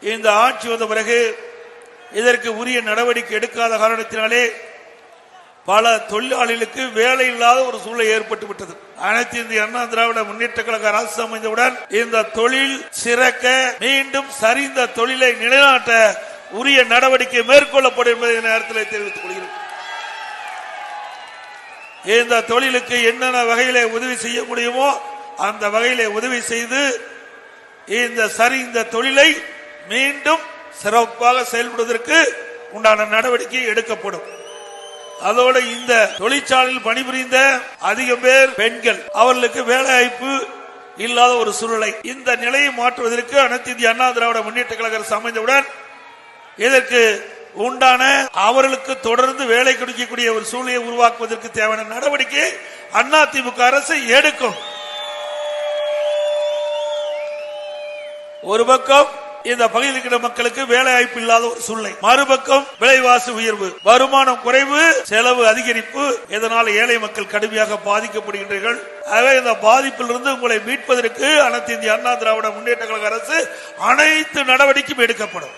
இந்த ஆட்சி வந்த பிறகு இதற்கு உரிய நடவடிக்கை எடுக்காத காரணத்தினாலே பல தொழிலாளிகளுக்கு வேலை இல்லாத ஒரு சூழ்நிலை ஏற்பட்டு விட்டது. அனைத்து இந்திய அண்ணா திராவிட முன்னேற்ற கழக அரசு அமைந்தவுடன் இந்த தொழில் சிறக்க, மீண்டும் சரிந்த தொழிலை நிலைநாட்ட உரிய நடவடிக்கை மேற்கொள்ளப்படும் என்பதை நேரத்தில் தெரிவித்துக் கொள்கிறேன். இந்த தொழிலுக்கு என்னென்ன வகையிலே உதவி செய்ய முடியுமோ அந்த வகையிலே உதவி செய்து இந்த சரிந்த தொழிலை மீண்டும் சிறப்பாக செயல்படுவதற்கு உண்டான நடவடிக்கை எடுக்கப்படும். அதோடு இந்த தொழிற்சாலையில் பணிபுரிந்த அதிக பேர் பெண்கள், அவர்களுக்கு வேலை வாய்ப்பு இல்லாத ஒரு சூழ்நிலை. இந்த நிலையை மாற்றுவதற்கு அனைத்து இந்திய அண்ணா திராவிட முன்னேற்ற கழக அரசு அமைந்தவுடன் இதற்கு உண்டான அவர்களுக்கு தொடர்ந்து வேலை கொடுக்கக்கூடிய ஒரு சூழ்நிலையை உருவாக்குவதற்கு தேவையான நடவடிக்கை அதிமுக அரசு எடுக்கும். ஒரு பக்கம் இந்த பகுதியில் இருக்கிற மக்களுக்கு வேலை வாய்ப்பு இல்லாத ஒரு சூழ்நிலை, மறுபக்கம் விலைவாசி உயர்வு, வருமானம் குறைவு, செலவு அதிகரிப்பு, இதனால் ஏழை மக்கள் கடுமையாக பாதிக்கப்படுகின்றீர்கள். ஆகவே இந்த பாதிப்பிலிருந்து உங்களை மீட்பதற்கு அனைத்து இந்திய அண்ணா திராவிட முன்னேற்ற கழக அரசு அனைத்து நடவடிக்கையும் எடுக்கப்படும்.